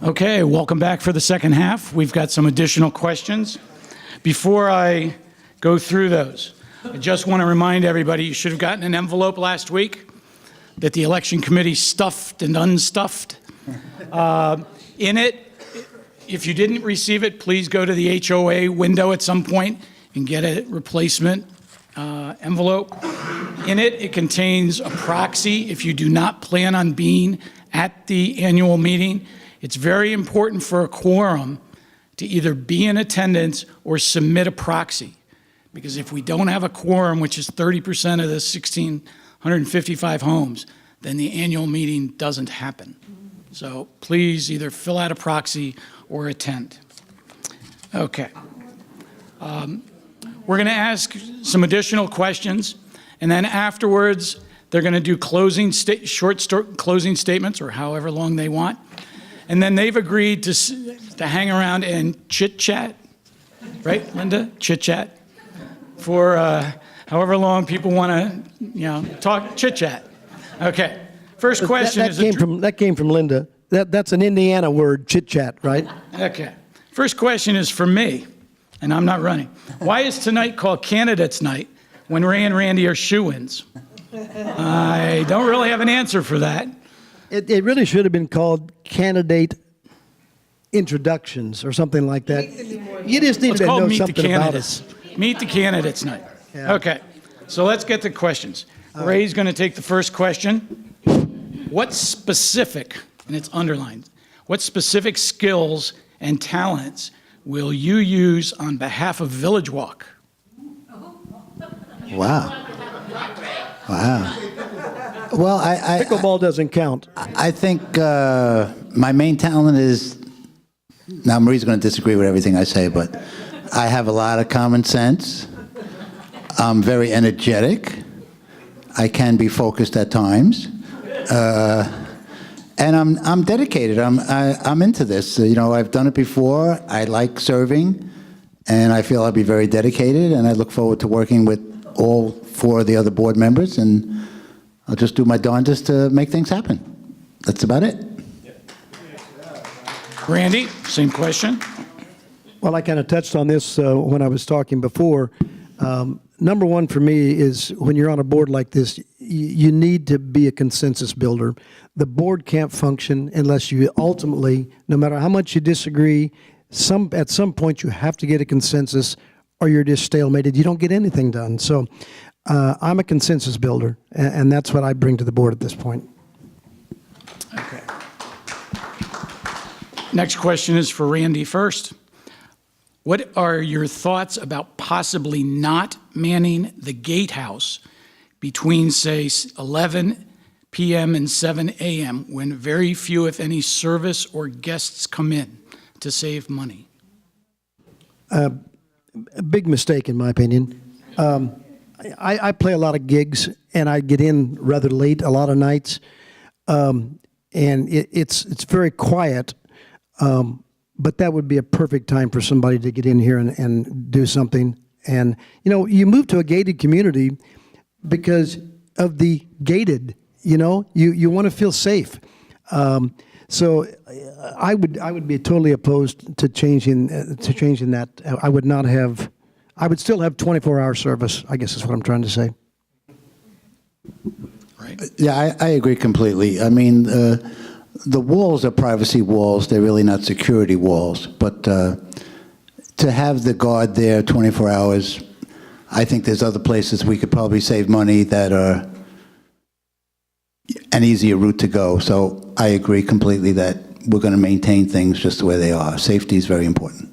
Okay, welcome back for the second half. We've got some additional questions. Before I go through those, I just want to remind everybody you should have gotten an envelope last week that the election committee stuffed and unstuffed. In it, if you didn't receive it, please go to the HOA window at some point and get a replacement envelope. In it, it contains a proxy if you do not plan on being at the annual meeting. It's very important for a quorum to either be in attendance or submit a proxy. Because if we don't have a quorum, which is 30% of the 1,655 homes, then the annual meeting doesn't happen. So please either fill out a proxy or attend. Okay. We're going to ask some additional questions, and then afterwards, they're going to do short closing statements, or however long they want. And then they've agreed to hang around and chit-chat, right, Linda? Chit-chat for however long people want to, talk, chit-chat. Okay. First question is... That came from Linda. That's an Indiana word, chit-chat, right? Okay. First question is for me, and I'm not running. Why is tonight called Candidates Night when Ray and Randy are shoo-ins? I don't really have an answer for that. It really should have been called Candidate Introductions or something like that. You just need to know something about us. Meet the Candidates Night. Yeah. Okay, so let's get to questions. Ray's going to take the first question. What specific, and it's underlined, what specific skills and talents will you use on behalf of Village Walk? Wow. Wow. Well, Pickleball doesn't count. I think my main talent is, now Marie's going to disagree with everything I say, but I have a lot of common sense. I'm very energetic. I can be focused at times. And I'm dedicated. I'm into this. I've done it before. I like serving, and I feel I'll be very dedicated, and I look forward to working with all 4 of the other board members, and I'll just do my darndest to make things happen. That's about it. Randy, same question. Well, I kind of touched on this when I was talking before. Number one for me is when you're on a board like this, you need to be a consensus builder. The board can't function unless you ultimately, no matter how much you disagree, at some point you have to get a consensus or you're just stalemated. You don't get anything done. So I'm a consensus builder, and that's what I bring to the board at this point. Okay. Next question is for Randy first. What are your thoughts about possibly not manning the gatehouse between, say, 11 p.m. and 7 a.m. when very few, if any, service or guests come in to save money? A big mistake, in my opinion. I play a lot of gigs, and I get in rather late a lot of nights, and it's very quiet. But that would be a perfect time for somebody to get in here and do something. And, you move to a gated community because of the gated, you want to feel safe. So I would be totally opposed to changing that. I would still have 24-hour service, I guess is what I'm trying to say. Right. Yeah, I agree completely. I mean, the walls are privacy walls. They're really not security walls. But to have the guard there 24 hours, I think there's other places we could probably save money that are an easier route to go. So I agree completely that we're going to maintain things just the way they are. Safety is very important.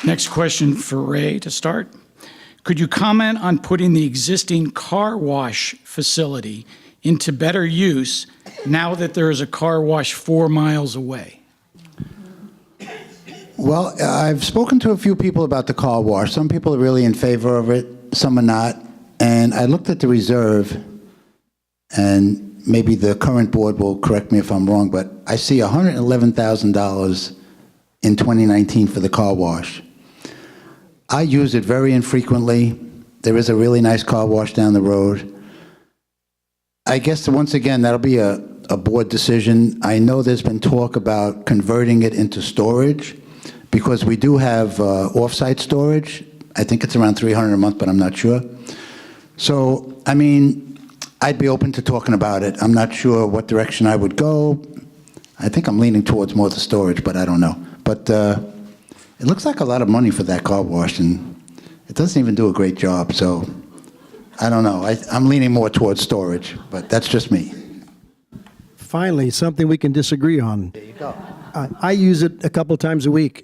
Next question for Ray to start. Could you comment on putting the existing car wash facility into better use now that there is a car wash 4 miles away? Well, I've spoken to a few people about the car wash. Some people are really in favor of it, some are not. And I looked at the reserve, and maybe the current board will correct me if I'm wrong, but I see $111,000 in 2019 for the car wash. I use it very infrequently. There is a really nice car wash down the road. I guess, once again, that'll be a board decision. I know there's been talk about converting it into storage, because we do have off-site storage. I think it's around $300 a month, but I'm not sure. So, I mean, I'd be open to talking about it. I'm not sure what direction I would go. I think I'm leaning towards more the storage, but I don't know. But it looks like a lot of money for that car wash, and it doesn't even do a great job, so I don't know. I'm leaning more towards storage, but that's just me. Finally, something we can disagree on. There you go. I use it a couple times a week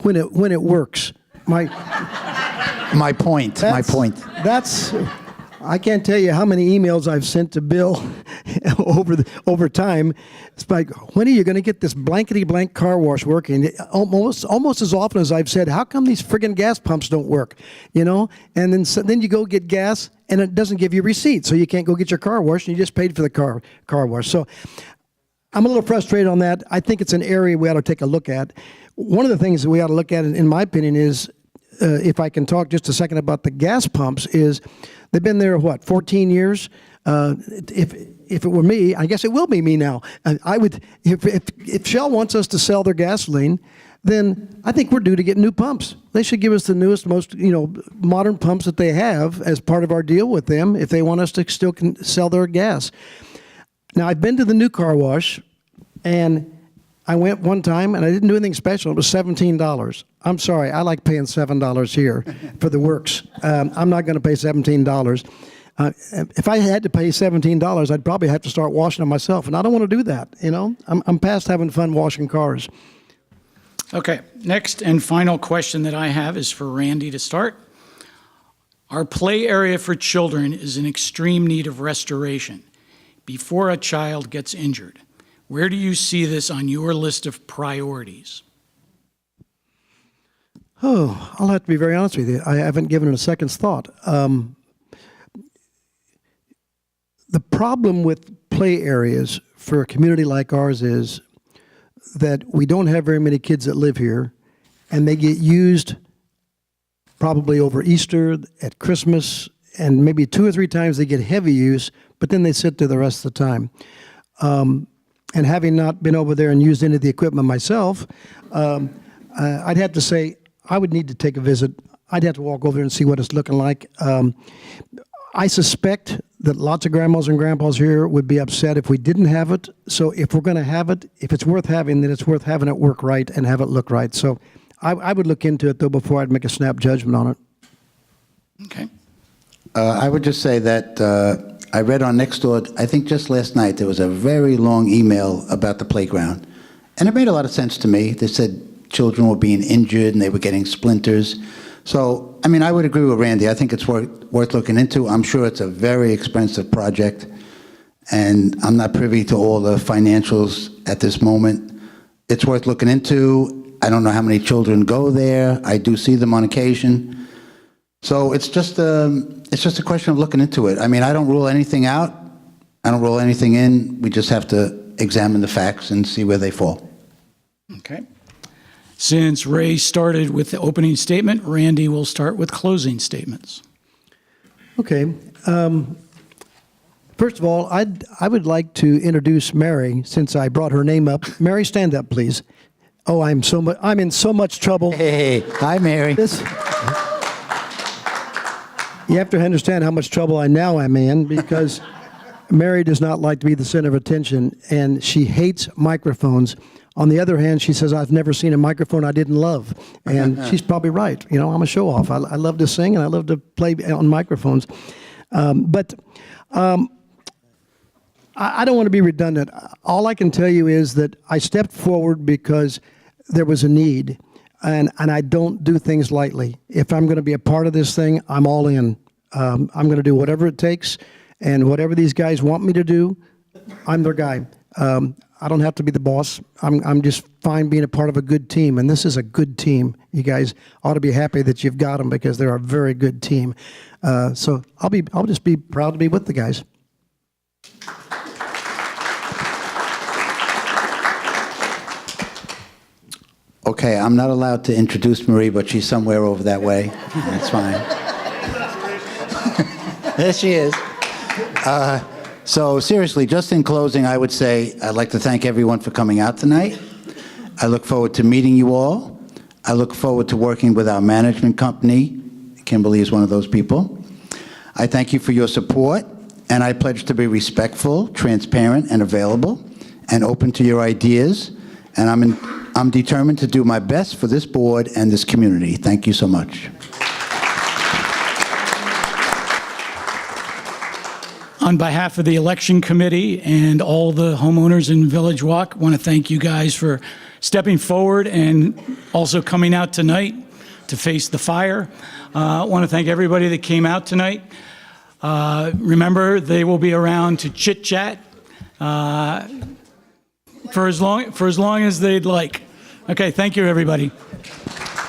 when it works. My point. That's. I can't tell you how many emails I've sent to Bill over time. It's like, when are you going to get this blankety blank car wash working? Almost as often as I've said, how come these friggin' gas pumps don't work? You know, and then you go get gas and it doesn't give you a receipt, so you can't go get your car washed, and you just paid for the car wash. So I'm a little frustrated on that. I think it's an area we ought to take a look at. One of the things that we ought to look at, in my opinion, is if I can talk just a second about the gas pumps, is they've been there, 14 years? If it were me, I guess it will be me now. I would, if Shell wants us to sell their gasoline, then I think we're due to get new pumps. They should give us the newest, most modern pumps that they have as part of our deal with them if they want us to still sell their gas. Now, I've been to the new car wash, and I went one time, and I didn't do anything special. It was $17. I'm sorry, I like paying $7 here for the works. I'm not going to pay $17. If I had to pay $17, I'd probably have to start washing them myself, and I don't want to do that. I'm past having fun washing cars. Okay, next and final question that I have is for Randy to start. Our play area for children is in extreme need of restoration before a child gets injured. Where do you see this on your list of priorities? Oh, I'll have to be very honest with you. I haven't given it a second's thought. The problem with play areas for a community like ours is that we don't have very many kids that live here, and they get used probably over Easter, at Christmas, and maybe 2 or 3 times they get heavy use, but then they sit there the rest of the time. And having not been over there and used any of the equipment myself, I'd have to say I would need to take a visit. I'd have to walk over there and see what it's looking like. I suspect that lots of grandmas and grandpas here would be upset if we didn't have it. So if we're going to have it, if it's worth having, then it's worth having it work right and have it look right. So I would look into it, though, before I'd make a snap judgment on it. Okay. I would just say that I read on Nextdoor, I think just last night, there was a very long email about the playground. And it made a lot of sense to me. They said children were being injured and they were getting splinters. So, I mean, I would agree with Randy. I think it's worth looking into. I'm sure it's a very expensive project, and I'm not privy to all the financials at this moment. It's worth looking into. I don't know how many children go there. I do see them on occasion. So it's just a question of looking into it. I mean, I don't rule anything out. I don't rule anything in. We just have to examine the facts and see where they fall. Okay. Since Ray started with the opening statement, Randy will start with closing statements. Okay. First of all, I would like to introduce Mary, since I brought her name up. Mary, stand up, please. Oh, I'm in so much trouble. Hey, hi, Mary. You have to understand how much trouble I now am in, because Mary does not like to be the center of attention, and she hates microphones. On the other hand, she says, I've never seen a microphone I didn't love. And she's probably right. I'm a show-off. I love to sing, and I love to play on microphones. But I don't want to be redundant. All I can tell you is that I stepped forward because there was a need. And I don't do things lightly. If I'm going to be a part of this thing, I'm all in. I'm going to do whatever it takes. And whatever these guys want me to do, I'm their guy. I don't have to be the boss. I'm just fine being a part of a good team, and this is a good team. You guys ought to be happy that you've got them, because they're a very good team. So I'll just be proud to be with the guys. Okay, I'm not allowed to introduce Marie, but she's somewhere over that way. That's fine. There she is. So seriously, just in closing, I would say I'd like to thank everyone for coming out tonight. I look forward to meeting you all. I look forward to working with our management company. Kimberly is one of those people. I thank you for your support, and I pledge to be respectful, transparent, and available, and open to your ideas. And I'm determined to do my best for this board and this community. Thank you so much. On behalf of the election committee and all the homeowners in Village Walk, I want to thank you guys for stepping forward and also coming out tonight to face the fire. I want to thank everybody that came out tonight. Remember, they will be around to chit-chat for as long as they'd like. Okay, thank you, everybody.